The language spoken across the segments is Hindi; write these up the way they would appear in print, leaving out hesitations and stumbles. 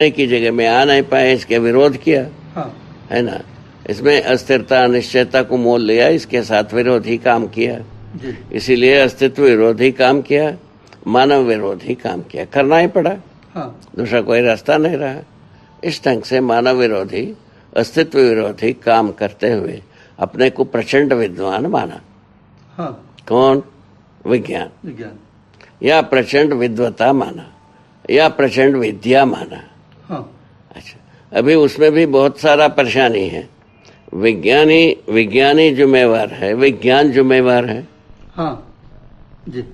की जगह में आ नहीं पाए, इसके विरोध किया। हाँ। है ना, इसमें अस्थिरता अनिश्चयता को मोल लिया, इसके साथ विरोधी काम किया जी। इसीलिए अस्तित्व विरोधी काम किया, मानव विरोधी काम किया, करना ही पड़ा। हाँ। दूसरा कोई रास्ता नहीं रहा। इस ढंग से मानव विरोधी अस्तित्व विरोधी काम करते हुए अपने को प्रचंड विद्वान माना। हाँ। कौन? विज्ञान। विज्ञान या प्रचंड विद्वता माना या प्रचंड विद्या माना। हाँ। अच्छा, अभी उसमें भी बहुत सारा परेशानी है। विज्ञानी जिम्मेवार है, विज्ञान जिम्मेवार है। हाँ जी।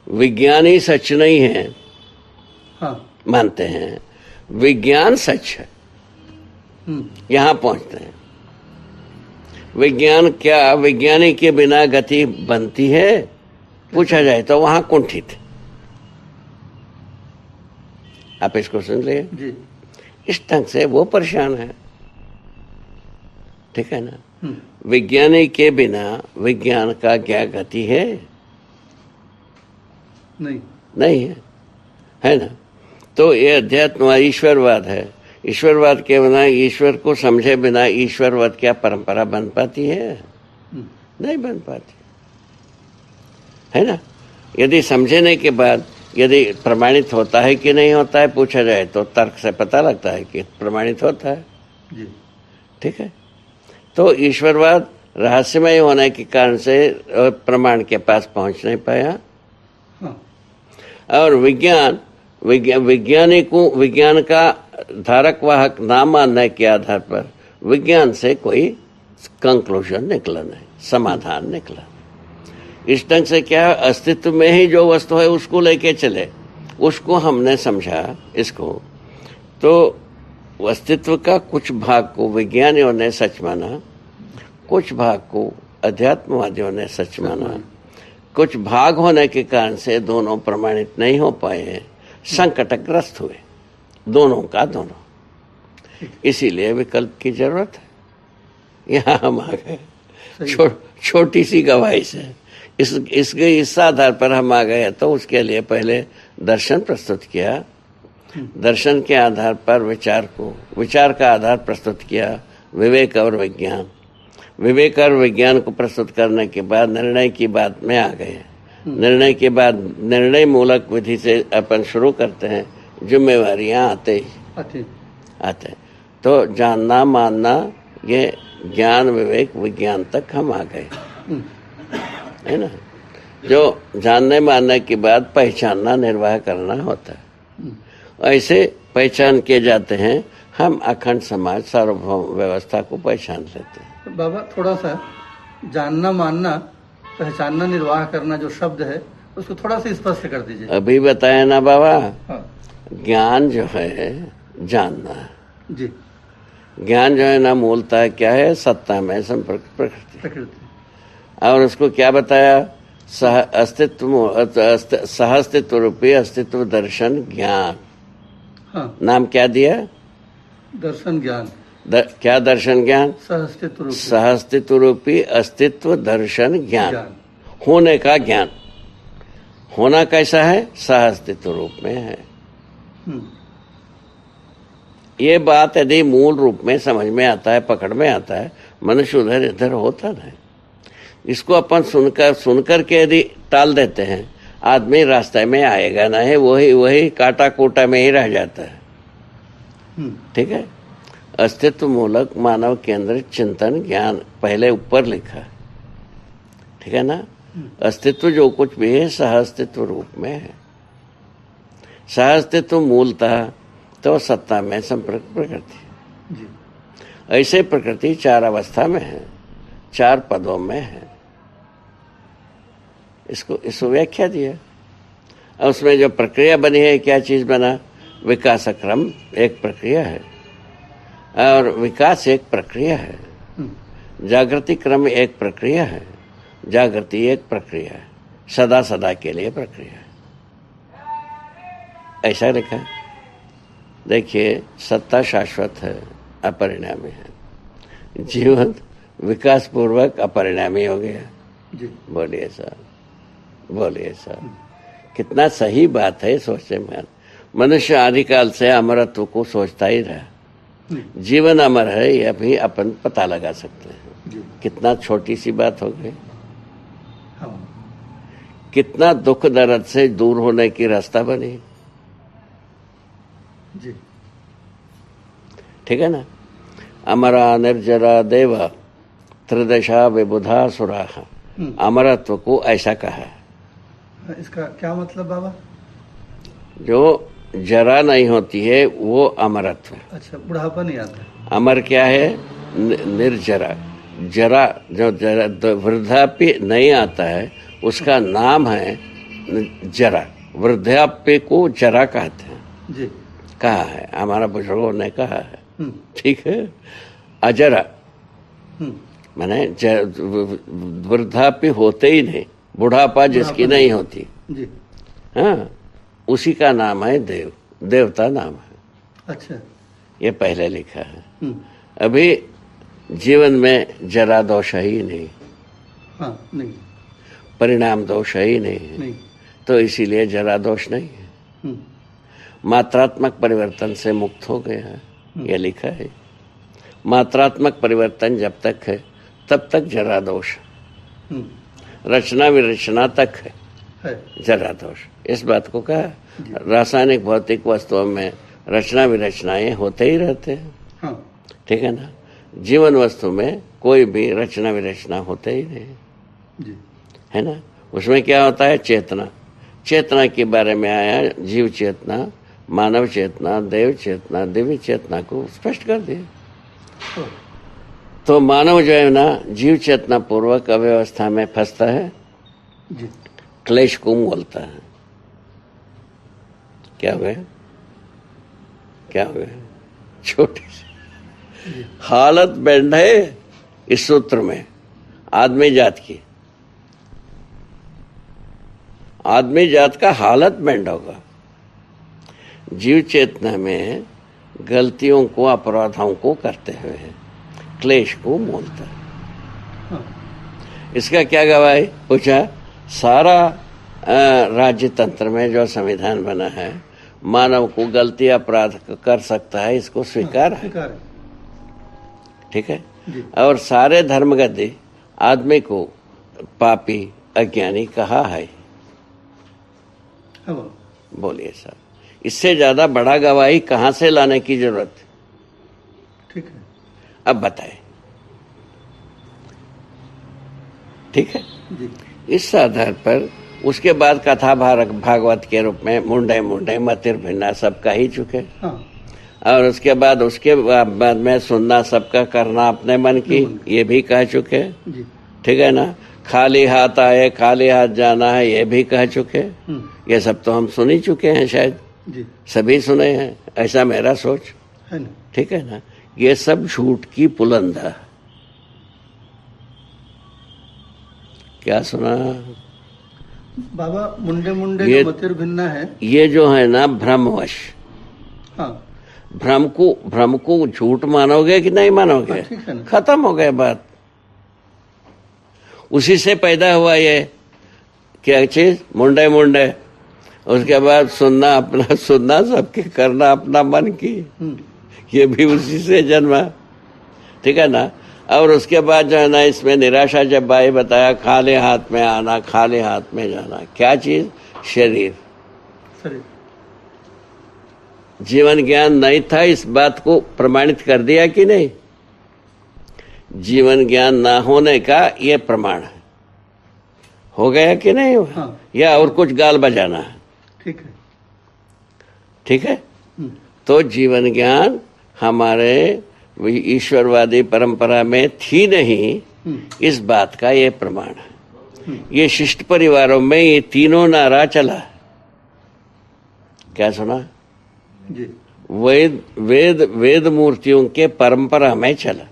विज्ञानी सच नहीं है। हाँ। मानते हैं विज्ञान सच है, यहां पहुंचते हैं। विज्ञान क्या, विज्ञानी के बिना गति बनती है? पूछा जाए तो वहां कुंठित। आप इसको सुन लिए जी। इस ढंग से वो परेशान है। ठीक है ना। विज्ञानी के बिना विज्ञान का क्या गति है? नहीं है ना। तो ये अध्यात्म ईश्वरवाद है। ईश्वरवाद के बिना, ईश्वर को समझे बिना ईश्वरवाद क्या परंपरा बन पाती है? नहीं बन पाती, है ना। यदि समझने के बाद यदि प्रमाणित होता है कि नहीं होता है पूछा जाए तो तर्क से पता लगता है कि प्रमाणित होता है जी। ठीक है। तो ईश्वरवाद रहस्यमय होने के कारण से प्रमाण के पास पहुंच नहीं पाया। हाँ। और विज्ञानी को विज्ञान का धारक वाहक ना मानने के आधार पर विज्ञान से कोई कंक्लूजन निकला नहीं, समाधान निकला। इस ढंग से क्या है, अस्तित्व में ही जो वस्तु है उसको लेके चले, उसको हमने समझा इसको। तो अस्तित्व का कुछ भाग को विज्ञानियों ने सच माना, कुछ भाग को अध्यात्मवादियों ने सच माना। कुछ भाग होने के कारण से दोनों प्रमाणित नहीं हो पाए हैं, संकटग्रस्त हुए दोनों का दोनों। इसीलिए विकल्प की जरूरत है। यहाँ हम आ गए छोटी सी गवाही से। इस आधार पर हम आ गए। तो उसके लिए पहले दर्शन प्रस्तुत किया, दर्शन के आधार पर विचार का आधार प्रस्तुत किया, विवेक और विज्ञान। विवेक और विज्ञान को प्रस्तुत करने के बाद निर्णय की बात में आ गए। निर्णय के बाद निर्णय मूलक विधि से अपन शुरू करते हैं, जिम्मेवारियां आते। तो जानना मानना, ये ज्ञान विवेक विज्ञान तक हम आ गए, है ना। जो जानने मानने के बाद पहचानना निर्वाह करना होता है। ऐसे पहचान किए जाते हैं हम अखंड समाज सार्वभौम व्यवस्था को पहचान लेते हैं। बाबा थोड़ा सा जानना मानना पहचानना निर्वाह करना जो शब्द है उसको थोड़ा सा स्पष्ट कर दीजिए। अभी बताया ना बाबा। हाँ। ज्ञान जो है जानना जी। ज्ञान जो है ना मूलतः क्या है, सत्ता में संपर्क प्रकृति। और उसको क्या बताया, सहअस्तित्व रूपी अस्तित्व दर्शन ज्ञान। हाँ। नाम क्या दिया? दर्शन ज्ञान। क्या दर्शन ज्ञान? सहअस्तित्व रूपी अस्तित्व दर्शन ज्ञान। होने का ज्ञान। होना कैसा है? सहअस्तित्व रूप में है। ये बात यदि मूल रूप में समझ में आता है, पकड़ में आता है, मनुष्य उधर इधर होता नहीं। इसको अपन सुनकर के यदि टाल देते हैं, आदमी रास्ते में आएगा नहीं, वही काटा कोटा में ही रह जाता है। ठीक है। अस्तित्व मूलक मानव केंद्रित चिंतन ज्ञान पहले ऊपर लिखा, ठीक है ना। अस्तित्व जो कुछ भी है सहअस्तित्व रूप में है। सहअस्तित्व मूलतः तो सत्ता में संपर्क प्रकृति। ऐसे प्रकृति चार अवस्था में है, चार पदों में है। इसको व्याख्या दिया। और उसमें जो प्रक्रिया बनी है, क्या चीज बना? विकास क्रम एक प्रक्रिया है और विकास एक प्रक्रिया है। जागृति क्रम एक प्रक्रिया है, जागृति एक प्रक्रिया है, सदा सदा के लिए प्रक्रिया है। ऐसा लिखा है। देखिए, सत्ता शाश्वत है, अपरिणामी है। जीवन विकास पूर्वक अपरिणामी हो गया। बोलिए साहब, बोलिए साहब। कितना सही बात है सोचने में। मनुष्य आदिकाल से अमरत्व को सोचता ही रहा। जीवन अमर है यह भी अपन पता लगा सकते हैं। कितना छोटी सी बात हो गई। कितना दुख दर्द से दूर होने की रास्ता बनी। ठीक है ना। अमरा निर्जरा देव त्रिदशा विबुधा सुरा, अमरत्व को ऐसा कहा है। इसका क्या मतलब बाबा? जो जरा नहीं होती है वो अमरत्व है। अच्छा, बुढ़ापा नहीं आता। अमर क्या है? निर्जरा। जरा जो जरा वृद्धाप्य नहीं आता है उसका नाम है जरा। वृद्धाप्य को जरा कहते हैं जी। कहा है, हमारा बुजुर्गों ने कहा है। ठीक है। अजरा माने वृद्धाप्य होते ही नहीं, बुढ़ापा जिसकी नहीं होती जी। हाँ, उसी का नाम है देव, देवता नाम है। अच्छा, ये पहले लिखा है। अभी जीवन में जरा दोष है ही नहीं। हाँ, नहीं। परिणाम दोष है ही नहीं। तो इसीलिए जरा दोष नहीं है। मात्रात्मक परिवर्तन से मुक्त हो गया है, ये लिखा है। मात्रात्मक परिवर्तन जब तक है तब तक जरा दोष। रचना विरचना तक है जरा दोष। इस बात को कहा। रासायनिक भौतिक वस्तुओं में रचना विरचनाएं होते ही रहते हैं। हाँ। ठीक है ना। जीवन वस्तु में कोई भी रचना विरचना होते ही नहीं जी। है ना। उसमें क्या होता है? चेतना। चेतना के बारे में आया, जीव चेतना, मानव चेतना, देव चेतना, दिव्य चेतना को स्पष्ट कर दिया। तो मानव जो है ना जीव चेतना पूर्वक अव्यवस्था में फंसता है जी। क्लेश को बोलता है। क्या हुआ? क्या हुआ? छोटी सी हालत बैंड है इस सूत्र में आदमी जात की। आदमी जात का हालत बैंड होगा। जीव चेतना में गलतियों को, अपराधों को करते हुए क्लेश को बोलता है। इसका क्या गवाही? पूछा। सारा राज्य तंत्र में जो संविधान बना है मानव को गलती अपराध कर सकता है, इसको स्वीकार है। ठीक है। और सारे धर्मगति आदमी को पापी अज्ञानी कहा है। बोलिए साहब, इससे ज्यादा बड़ा गवाही कहां से लाने की जरूरत? ठीक है। अब बताएं। ठीक है जी। इस आधार पर उसके बाद कथा भागवत के रूप में मुंडे मुंडे मतिर भिन्ना सब कह ही चुके। हाँ। और उसके बाद में सुनना सबका करना अपने मन की, ये भी कह चुके। ठीक है ना। खाली हाथ आए खाली हाथ जाना है, ये भी कह चुके। ये सब तो हम सुन ही चुके हैं, शायद जी। सभी सुने हैं, ऐसा मेरा सोच है ना। ठीक है ना। ये सब झूठ की पुलंदा। क्या सुना बाबा? मुंडे मुंडे ये मतिर भिन्ना है, ये जो है ना भ्रमवश। हाँ। भ्रम को झूठ मानोगे कि नहीं मानोगे? ठीक है ना। खत्म हो गया बात। उसी से पैदा हुआ ये क्या चीज? मुंडे मुंडे। उसके बाद सुनना अपना, सुनना सबके, करना अपना मन की, ये भी उसी से जन्मा। ठीक है ना। और उसके बाद जो है ना इसमें निराशा जब भाई बताया, खाली हाथ में आना खाली हाथ में जाना। क्या चीज? शरीर। जीवन ज्ञान नहीं था, इस बात को प्रमाणित कर दिया कि नहीं? जीवन ज्ञान ना होने का ये प्रमाण है। हो गया कि नहीं हुआ? हाँ। या और कुछ गाल बजाना है? ठीक है। ठीक है। तो जीवन ज्ञान हमारे ईश्वरवादी परंपरा में थी नहीं, इस बात का ये प्रमाण है। ये शिष्ट परिवारों में ये तीनों नारा चला। क्या सुना? जी। वेद मूर्तियों के परंपरा में चला।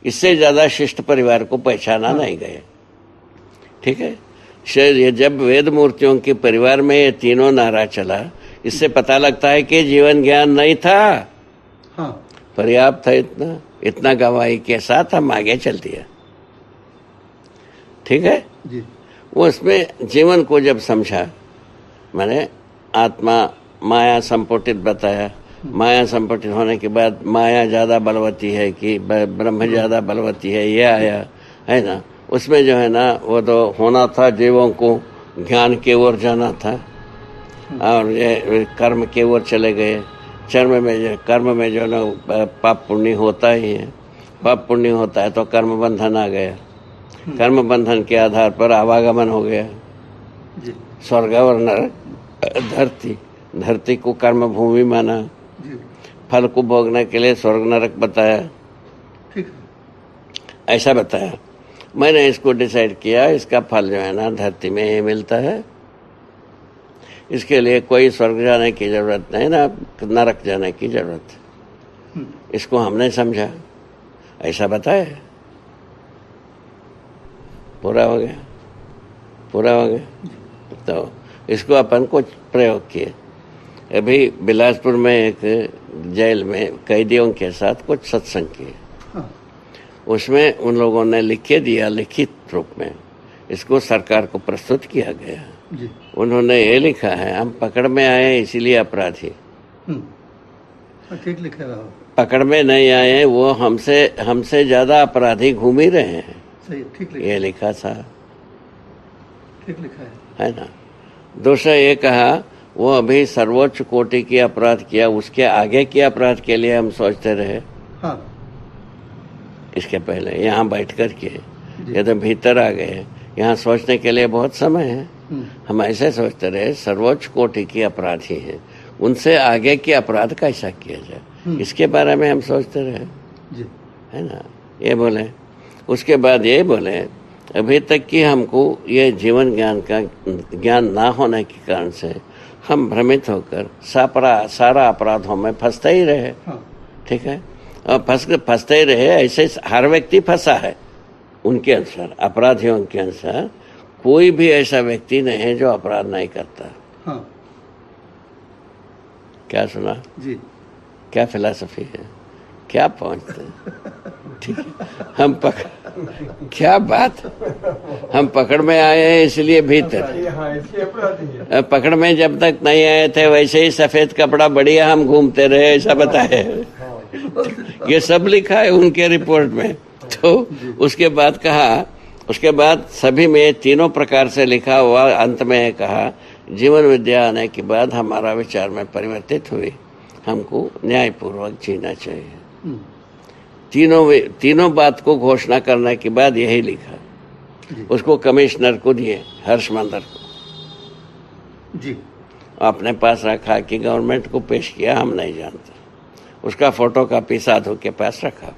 इससे ज्यादा शिष्ट परिवार को पहचाना नहीं गया। ठीक है। ये जब वेद मूर्तियों के परिवार में ये तीनों नारा चला, इससे पता लगता है कि जीवन ज्ञान नहीं था। हाँ। पर्याप्त है इतना गवाही के साथ हम आगे चल दिया। ठीक है जी। वो उसमें जीवन को जब समझा मैंने आत्मा माया संपुटित बताया। माया संपुटित होने के बाद माया ज्यादा बलवती है कि ब्रह्म ज्यादा बलवती है, ये आया है ना। उसमें जो है ना वो तो होना था, जीवों को ज्ञान की ओर जाना था और ये कर्म की ओर चले गए। कर्म में जो ना पाप पुण्य होता ही है, पाप पुण्य होता है तो कर्म बंधन आ गया। कर्म बंधन के आधार पर आवागमन हो गया, स्वर्ग और नरक। धरती को कर्म भूमि माना, फल को भोगने के लिए स्वर्ग नरक बताया, ठीक है। ऐसा बताया। मैंने इसको डिसाइड किया, इसका फल जो है ना धरती में ही मिलता है, इसके लिए कोई स्वर्ग जाने की जरूरत नहीं ना नरक जाने की जरूरत है। इसको हमने समझा, ऐसा बताया, पूरा हो गया, पूरा हो गया। तो इसको अपन कुछ प्रयोग किए। अभी बिलासपुर में एक जेल में कैदियों के साथ कुछ सत्संग किए। उसमें उन लोगों ने लिख के दिया, लिखित रूप में इसको सरकार को प्रस्तुत किया गया। उन्होंने ये लिखा है, हम पकड़ में आए इसीलिए अपराधी। ठीक लिखा है। पकड़ में नहीं आए, वो हमसे ज्यादा अपराधी घूम ही रहे हैं। सही, ठीक लिखा, ये लिखा था, ठीक लिखा है ना। दूसरा ये कहा, वो अभी सर्वोच्च कोटि की अपराध किया, उसके आगे के अपराध के लिए हम सोचते रहे। हाँ। इसके पहले यहाँ बैठ कर के ये तो भीतर आ गए, यहाँ सोचने के लिए बहुत समय है। हम ऐसे सोचते रहे सर्वोच्च कोटि की अपराधी हैं, उनसे आगे के अपराध कैसा किया जाए, इसके बारे में हम सोचते रहे, है ना। ये बोले। उसके बाद ये बोले, अभी तक कि हमको ये जीवन ज्ञान ना होने के कारण से हम भ्रमित होकर सारा अपराधों में फंसते ही रहे। ठीक है, और फंसते ही रहे। ऐसे हर व्यक्ति फंसा है उनके अनुसार, अपराधियों के अनुसार कोई भी ऐसा व्यक्ति नहीं है जो अपराध नहीं करता। हाँ। क्या सुना जी, क्या फिलॉसफी है, क्या पहुंचते। ठीक है, हम क्या बात, हम पकड़ में आए हैं इसलिए भीतर। पकड़ में जब तक नहीं आए थे वैसे ही सफेद कपड़ा बढ़िया हम घूमते रहे, ऐसा बताए। ये सब लिखा है उनके रिपोर्ट में। तो उसके बाद कहा, उसके बाद सभी में तीनों प्रकार से लिखा हुआ। अंत में कहा, जीवन विद्या आने के बाद हमारा विचार में परिवर्तित हुई, हमको न्यायपूर्वक जीना चाहिए। तीनों बात को घोषणा करने के बाद यही लिखा। उसको कमिश्नर को दिए, हर्षमंदर को जी, अपने पास रखा कि गवर्नमेंट को पेश किया, हम नहीं जानते। उसका फोटो कॉपी साधु के पास रखा हुआ।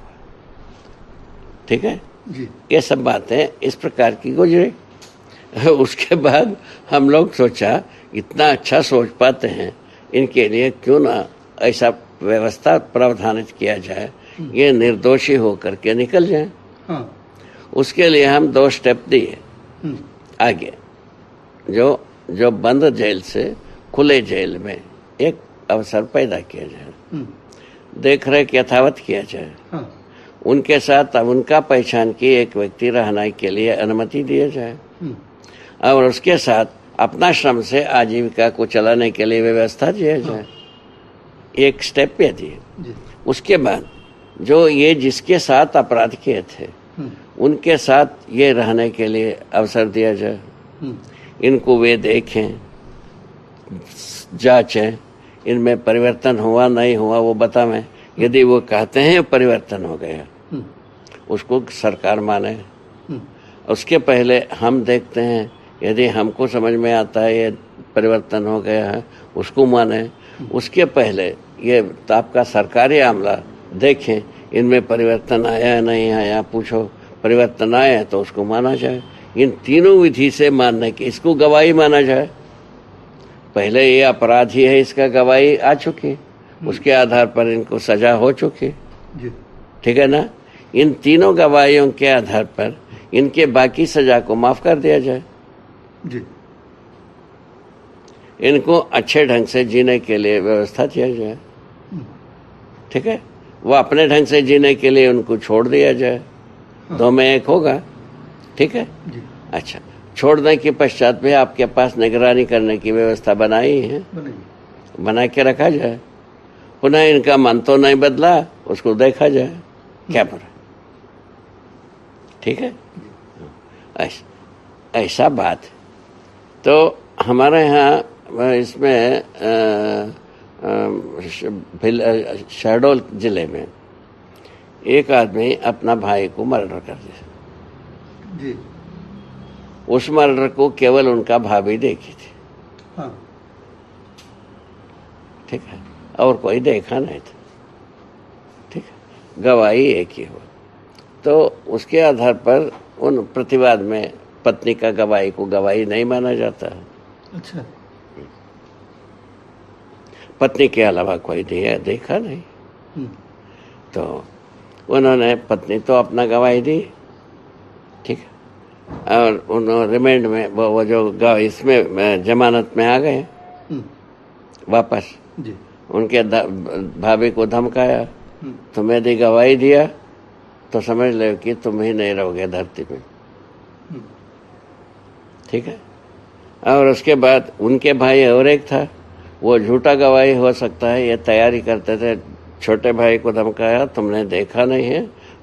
ठीक है जी। ये सब बातें इस प्रकार की गुजरी। उसके बाद हम लोग सोचा, इतना अच्छा सोच पाते हैं, इनके लिए क्यों ना ऐसा व्यवस्था प्रावधानित किया जाए, ये निर्दोषी होकर के निकल जाए। हाँ। उसके लिए हम 2 स्टेप दिए आगे। जो बंद जेल से खुले जेल में एक अवसर पैदा किया जाए, देख रेख यथावत किया जाए। हाँ। उनके साथ अब उनका पहचान की एक व्यक्ति रहने के लिए अनुमति दिया जाए और उसके साथ अपना श्रम से आजीविका को चलाने के लिए व्यवस्था दिया जाए। एक स्टेप पे दिए। उसके बाद जो ये जिसके साथ अपराध किए थे उनके साथ ये रहने के लिए अवसर दिया जाए। इनको वे देखें, जांचें, इनमें परिवर्तन हुआ नहीं हुआ वो बतावें। यदि वो कहते हैं परिवर्तन हो गया, उसको सरकार माने। उसके पहले हम देखते हैं, यदि हमको समझ में आता है ये परिवर्तन हो गया है, उसको माने। उसके पहले ये आपका सरकारी आमला देखें, इनमें परिवर्तन आया है नहीं आया, पूछो। परिवर्तन आया तो उसको माना जाए। इन तीनों विधि से मानने की, इसको गवाही माना जाए। पहले ये अपराधी है, इसका गवाही आ चुकी, उसके आधार पर इनको सजा हो चुकी। ठीक है ना। इन तीनों गवाहियों के आधार पर इनके बाकी सजा को माफ कर दिया जाए। जी। इनको अच्छे ढंग से जीने के लिए व्यवस्था किया जाए। ठीक है, वो अपने ढंग से जीने के लिए उनको छोड़ दिया जाए। 2 में 1 होगा। ठीक है। जी। अच्छा, छोड़ने के पश्चात भी आपके पास निगरानी करने की व्यवस्था बनाई है, बनेगी। बना के रखा जाए। पुनः इनका मन तो नहीं बदला, उसको देखा जाए क्या पर। ठीक है, ऐसा बात। तो हमारे यहाँ इसमें शहडोल जिले में एक आदमी अपना भाई को मर्डर कर दिया जी। उस मर्डर को केवल उनका भाभी देखी थी। हाँ। ठीक है, और कोई देखा नहीं था। ठीक है, गवाही एक ही हुआ। तो उसके आधार पर उन प्रतिवाद में पत्नी का गवाही को गवाही नहीं माना जाता है। अच्छा। पत्नी के अलावा कोई देखा नहीं। तो उन्होंने, पत्नी तो अपना गवाही दी, ठीक है, और उन्होंने रिमांड में वो जो इसमें जमानत में आ गए वापस। जी। उनके भाभी को धमकाया, तुम यदि गवाही दिया तो समझ लो कि तुम ही नहीं रहोगे धरती में। ठीक है, और उसके बाद उनके भाई और एक था, वो झूठा गवाही हो सकता है ये तैयारी करते थे। छोटे भाई को धमकाया, तुमने देखा नहीं है,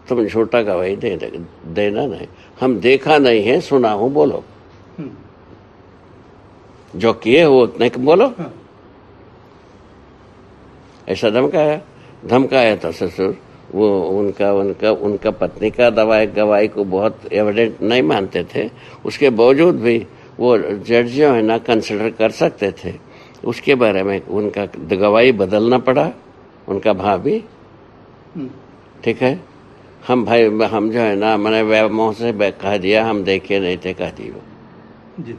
तुम झूठा गवाही देना नहीं। हम देखा नहीं है, सुना हूं, बोलो। जो किए हो उतने बोलो। ऐसा धमकाया तो ससुर वो उनका पत्नी का गवाही को बहुत एविडेंट नहीं मानते थे। उसके बावजूद भी वो जज जो है ना कंसिडर कर सकते थे। उसके बारे में उनका गवाही बदलना पड़ा, उनका भाभी। ठीक है, हम जो है ना, मैंने मुंह से कह दिया, हम देखे नहीं थे, कह दिया।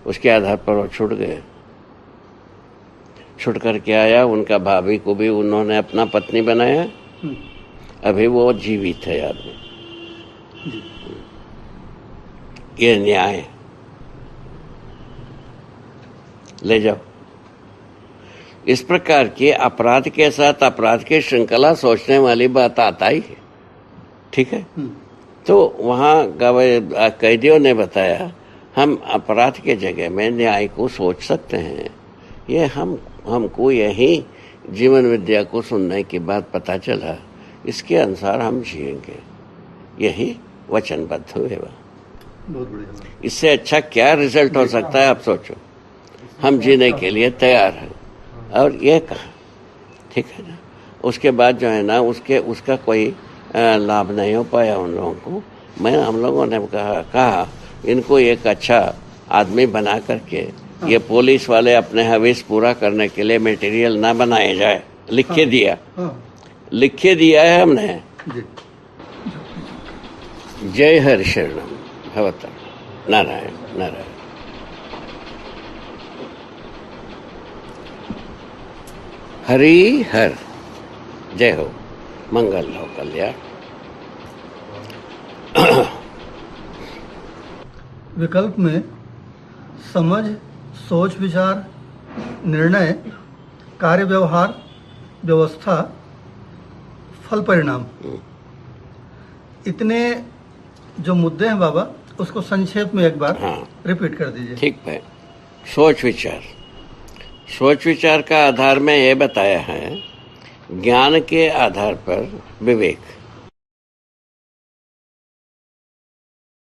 उसके आधार पर वो छूट गए। छुट करके आया, उनका भाभी को भी उन्होंने अपना पत्नी बनाया। अभी वो जीवित है आदमी। ये न्याय ले जाओ। इस प्रकार के अपराध के साथ अपराध की श्रृंखला सोचने वाली बात आता ही है। ठीक है, तो वहाँ कैदियों ने बताया, हम अपराध के जगह में न्याय को सोच सकते हैं। ये हमको यही जीवन विद्या को सुनने के बाद पता चला। इसके अनुसार हम जिएंगे, यही वचनबद्ध हुए। बहुत बढ़िया। इससे अच्छा क्या रिजल्ट हो सकता है, आप सोचो। हम जीने के लिए तैयार हैं, और ये कहा। ठीक है ना, उसके बाद जो है ना, उसका कोई लाभ नहीं हो पाया उन लोगों को। हम लोगों ने कहा इनको एक अच्छा आदमी बना करके, ये पुलिस वाले अपने हवीस पूरा करने के लिए मटेरियल ना बनाए जाए, लिख के दिया। लिख के दिया है हमने। जय हरि शरणम भवता नारायण नारायण। हरि हर, जय हो, मंगल हो, कल्याण। विकल्प में समझ, सोच विचार, निर्णय, कार्य व्यवहार, व्यवस्था, फल परिणाम, इतने जो मुद्दे हैं बाबा, उसको संक्षेप में एक बार रिपीट कर दीजिए। ठीक है। सोच विचार का आधार में यह बताया है, ज्ञान के आधार पर विवेक,